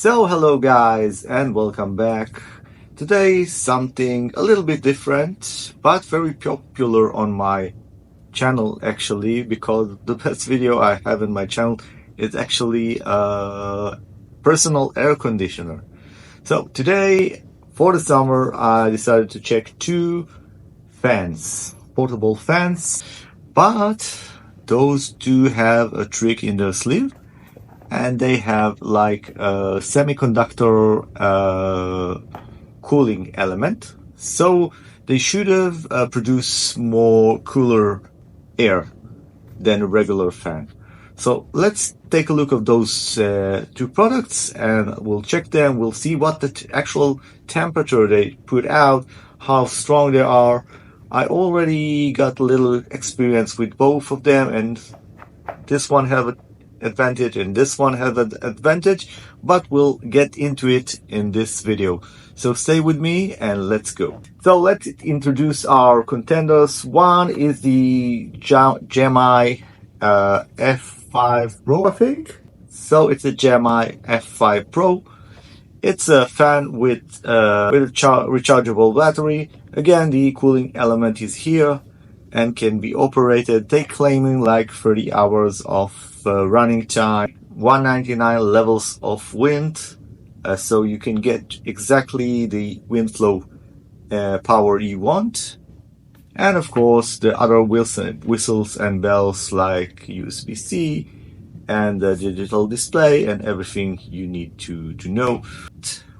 So hello guys and welcome back. Today something a little bit different but very popular on my channel actually, because the best video I have in my channel is actually a personal air conditioner. So today for the summer I decided to check two fans, portable fans, but those two have a trick in their sleeve. And they have like a semiconductor cooling element, so they should have produced more cooler air than a regular fan. So let's take a look at those two products and we'll check them. We'll see what the actual temperature they put out, how strong they are. I already got a little experience with both of them, and this one have a advantage and this one has an advantage, but we'll get into it in this video. So stay with me and let's go. So let's introduce our contenders. One is the Gemini F5 Pro, I think. So it's a Gemini F5 Pro. It's a fan with a rechargeable battery. Again, the cooling element is here and can be operated. They claiming like 30 hours of running time, 199 levels of wind, so you can get exactly the wind flow power you want. And of course the other whistles and bells like USB-C and the digital display and everything you need to know.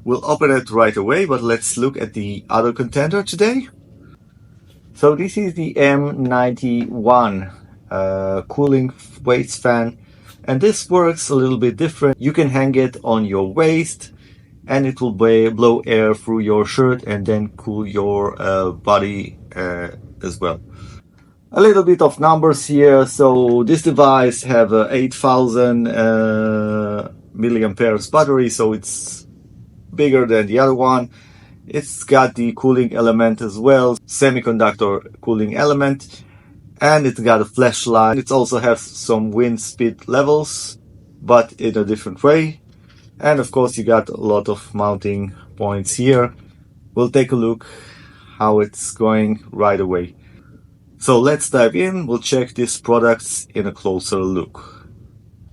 We'll open it right away, but let's look at the other contender today. So this is the M91 cooling waist fan, and this works a little bit different. You can hang it on your waist and it will blow air through your shirt and then cool your body as well. A little bit of numbers here. So this device have a 8000 milliamperes battery, so it's bigger than the other one. It's got the cooling element as well, semiconductor cooling element, and it's got a flashlight. It also has some wind speed levels, but in a different way. And of course you got a lot of mounting points here. We'll take a look how it's going right away. So let's dive in. We'll check these products in a closer look.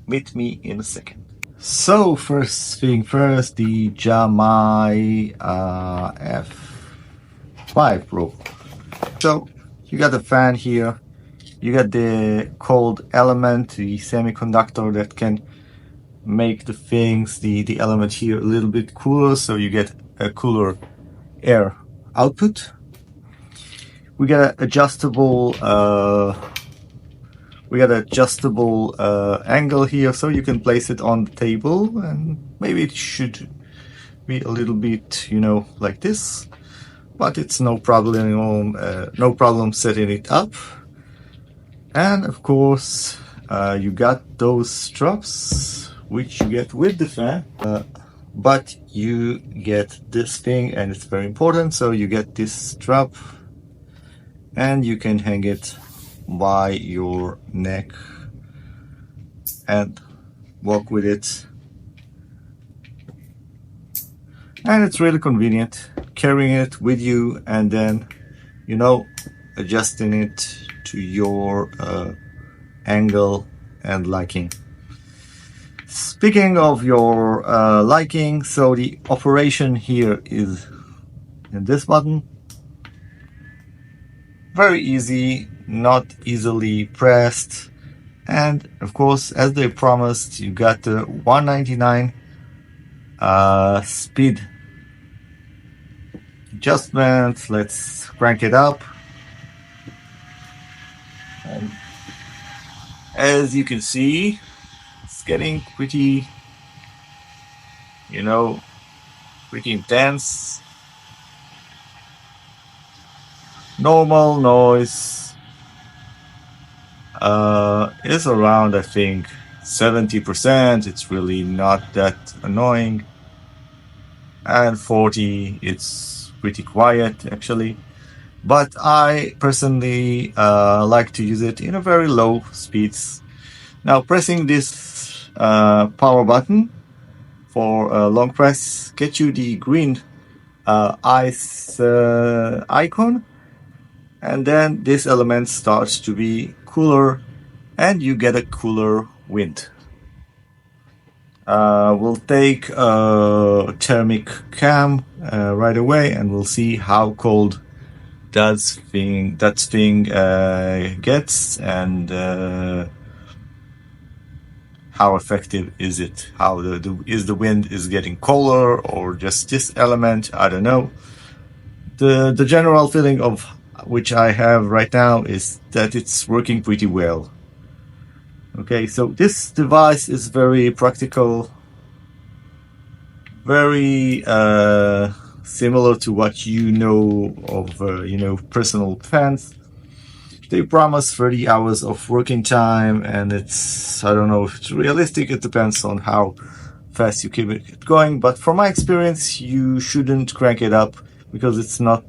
Meet me in a second. So first thing first, the Gemini F5 Pro. So you got the fan here, you got the cold element, the semiconductor that can make the things, the element here a little bit cooler, so you get a cooler air output. We got an adjustable angle here, so you can place it on the table, and maybe it should be a little bit, you know, like this, but it's no problem setting it up. And of course you got those straps which you get with the fan, but you get this thing, and it's very important. So you get this strap and you can hang it by your neck and walk with it, and it's really convenient carrying it with you and then, you know, adjusting it to your angle and liking. Speaking of your liking, so the operation here is in this button. Very easy, not easily pressed, and of course, as they promised, you got the 199 speed adjustment. Let's crank it up, and as you can see, it's getting pretty, you know, pretty intense. Normal noise is around, I think, 70%. It's really not that annoying, and 40, it's pretty quiet actually. But I personally like to use it in a very low speeds. Now pressing this power button for long press, get you the green ice icon, and then this element starts to be cooler and you get a cooler wind. We'll take a thermic cam right away and we'll see how cold that thing gets, and how effective is it? How is the wind is getting colder or just this element? I don't know. The general feeling of which I have right now is that it's working pretty well. Okay, so this device is very practical, very similar to what you know of personal fans. They promise 30 hours of working time, and it's, I don't know if it's realistic. It depends on how fast you keep it going, but from my experience, you shouldn't crank it up because it's not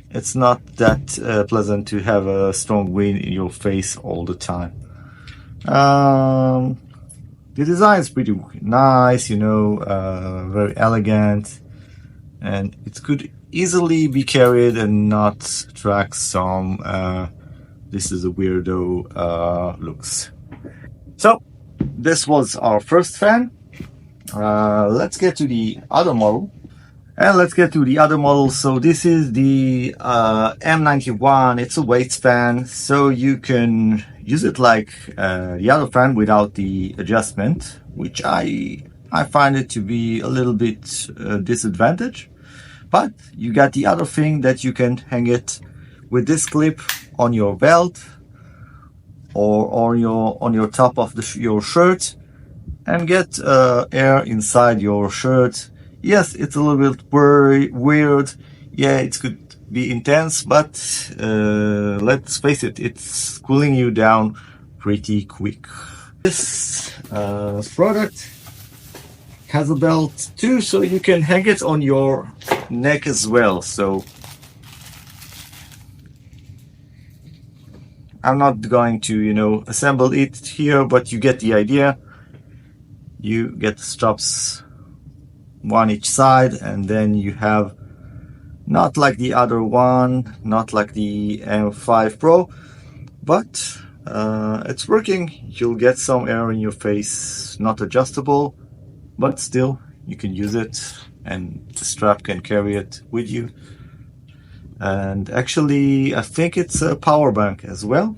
it's not that pleasant to have a strong wind in your face all the time. The design is pretty nice, very elegant, and it could easily be carried and not attract some this is a weirdo looks. So this was our first fan. Let's get to the other model. So this is the M91. It's a waist fan, so you can use it like the other fan without the adjustment, which I find it to be a little bit disadvantage. But you got the other thing that you can hang it with this clip on your belt or on your top of your shirt and get air inside your shirt. Yes, it's a little bit weird. Yeah, it could be intense, but let's face it, it's cooling you down pretty quick. This product has a belt too, so you can hang it on your neck as well. So I'm not going to assemble it here, but you get the idea. You get the straps, one each side, and then you have, not like the other one, not like the M5 Pro, but it's working. You'll get some air in your face, not adjustable, but still you can use it, and the strap can carry it with you. And actually I think it's a power bank as well.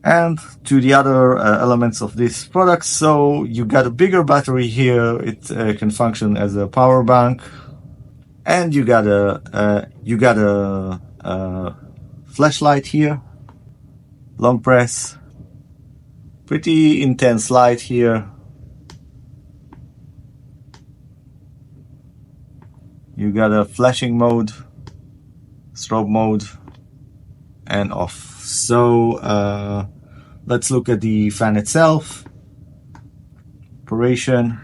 And to the other elements of this product, so you got a bigger battery here. It can function as a power bank, and you got a flashlight here, long press, pretty intense light here. You got a flashing mode, strobe mode, and off. So let's look at the fan itself. Operation.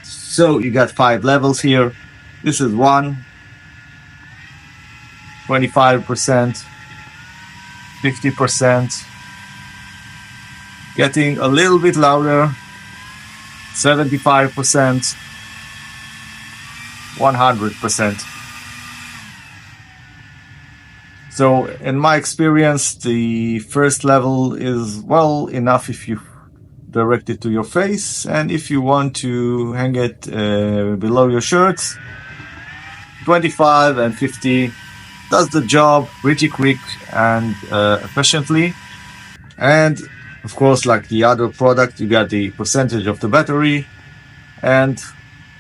So you got 5 levels here. This is 1, 25%, 50%, getting a little bit louder, 75%, 100%. So in my experience, the first level is well enough if you direct it to your face, and if you want to hang it below your shirts, 25 and 50 does the job pretty quick and efficiently. And of course, like the other product, you got the percentage of the battery, and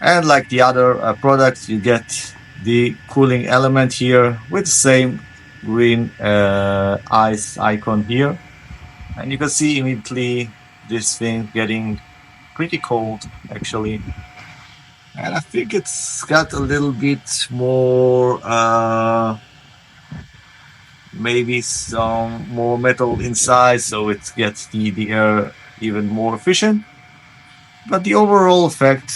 like the other products, you get the cooling element here with the same green ice icon here, and you can see immediately this thing getting pretty cold actually. And I think it's got a little bit more maybe some more metal inside, so it gets the air even more efficient. But the overall effect,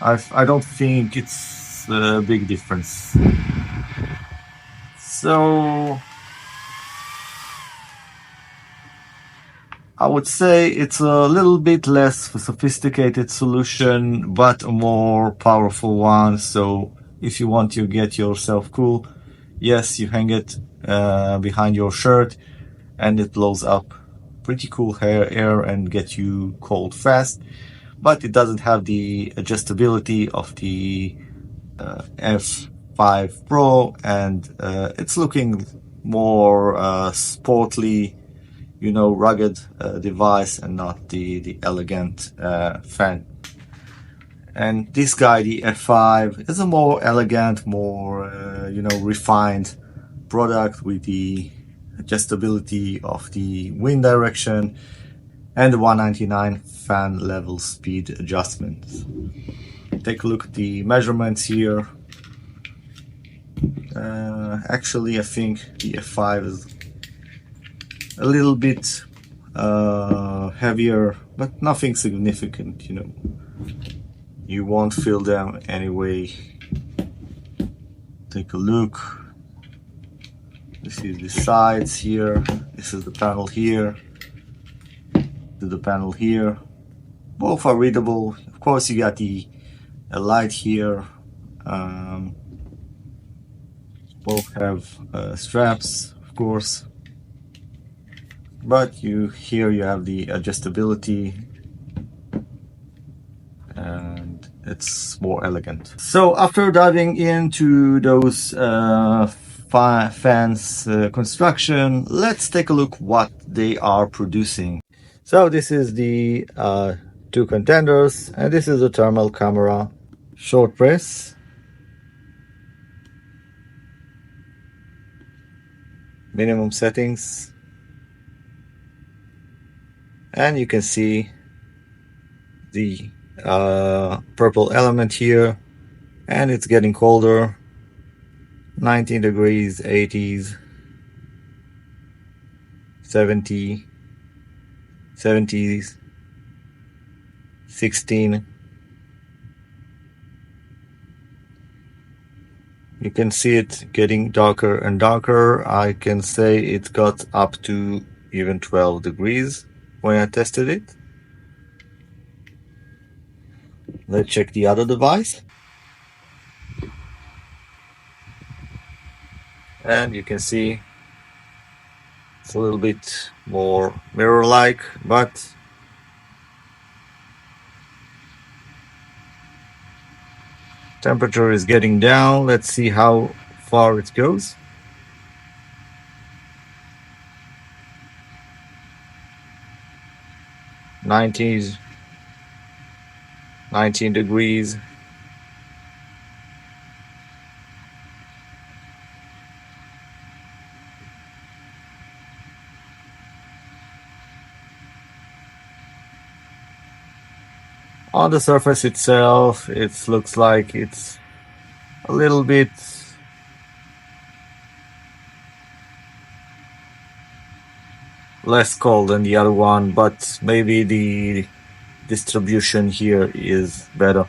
I don't think it's a big difference. So I would say it's a little bit less sophisticated solution, but a more powerful one. So if you want to get yourself cool, yes, you hang it behind your shirt and it blows up pretty cool air and get you cold fast. But it doesn't have the adjustability of the F5 Pro, and it's looking more sportly, rugged device, and not the elegant fan. And this guy, the F5, is a more elegant, more refined product with the adjustability of the wind direction and the 199 fan level speed adjustments. Take a look at the measurements here. Actually, I think the F5 is a little bit heavier, but nothing significant, You won't feel them anyway. Take a look. This is the sides here. This is the panel here. This is the panel here. Both are readable. Of course, you got the light here. Both have straps, of course. But here you have the adjustability, and it's more elegant. So after diving into those fans construction, let's take a look what they are producing. So this is the two contenders, and this is the thermal camera. Short press, minimum settings, and you can see the purple element here, and it's getting colder. 19 degrees, 80s, 70, 70s, 16. You can see it getting darker and darker. I can say it got up to even 12 degrees when I tested it. Let's check the other device. And you can see it's a little bit more mirror-like, but temperature is getting down. Let's see how far it goes. '90s, 19 degrees. On the surface itself, it looks like it's a little bit less cold than the other one, but maybe the distribution here is better.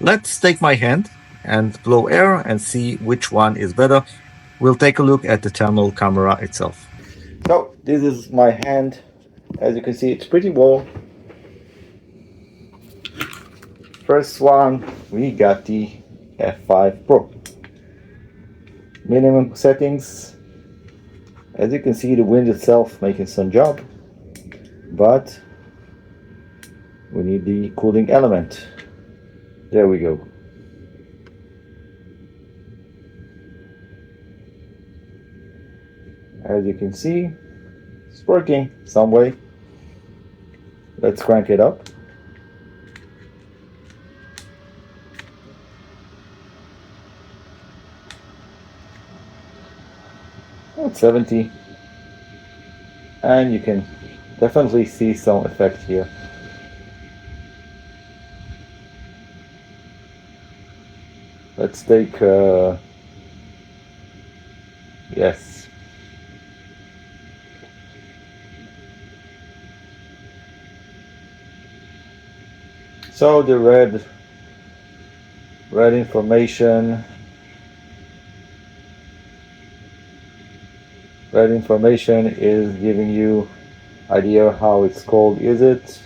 Let's take my hand and blow air and see which one is better. We'll take a look at the thermal camera itself. So this is my hand. As you can see, it's pretty warm. First one, we got the F5 Pro. Minimum settings. As you can see, the wind itself making some job, but we need the cooling element. There we go. As you can see, it's working some way. Let's crank it up. At 70, and you can definitely see some effect here. Let's take yes, so the red information. Red information is giving you idea how it's cold is it.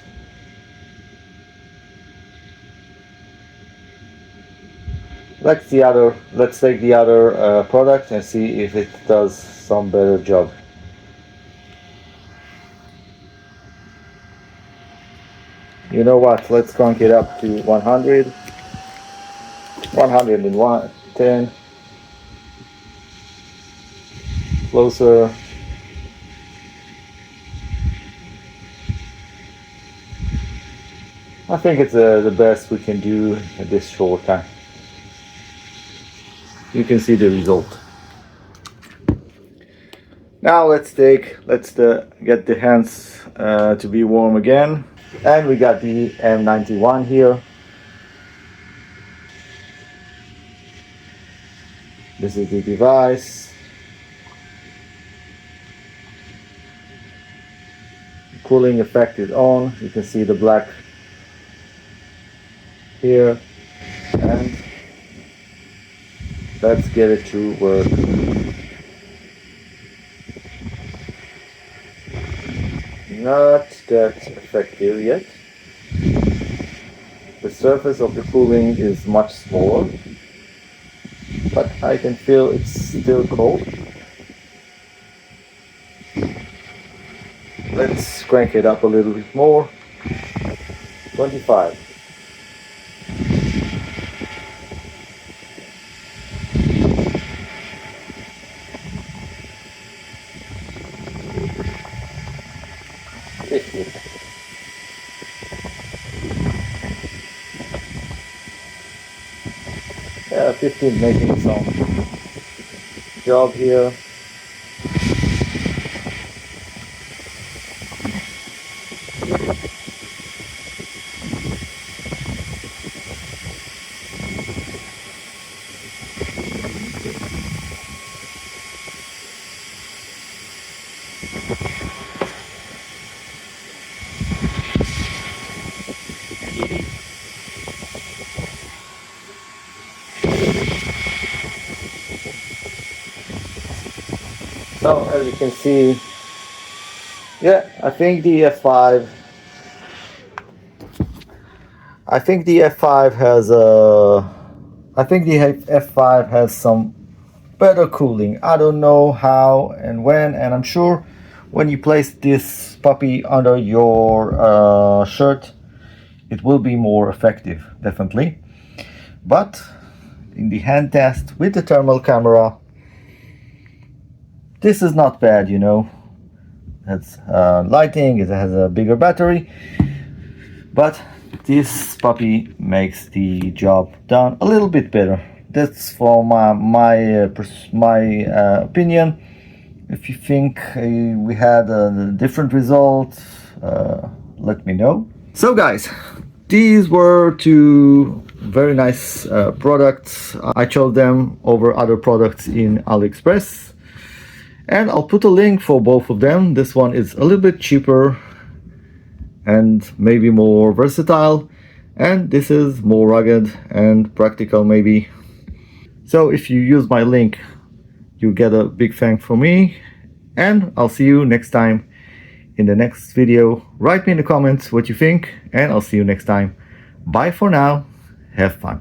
Let's take the other product and see if it does some better job. You know what, let's crank it up to 100, 110, closer. I think it's the best we can do at this short time. You can see the result. Now let's get the hands to be warm again. And we got the M91 here. This is the device. Cooling effect is on. You can see the black here. And let's get it to work. Not that effective yet. The surface of the cooling is much smaller, but I can feel it's still cold. Let's crank it up a little bit more. 25. Yeah, 15 making some job here. So as you can see, yeah, I think the F5 has some better cooling. I don't know how and when, and I'm sure when you place this puppy under your shirt, it will be more effective, definitely. But in the hand test with the thermal camera, this is not bad, you know. It's lighting, it has a bigger battery, but this puppy makes the job done a little bit better. That's for my opinion. If you think we had a different result, let me know. So guys, these were two very nice products. I chose them over other products in AliExpress, and I'll put a link for both of them. This one is a little bit cheaper and maybe more versatile, and this is more rugged and practical maybe. So if you use my link, you get a big thank from me, and I'll see you next time in the next video. Write me in the comments what you think, and I'll see you next time. Bye for now. Have fun.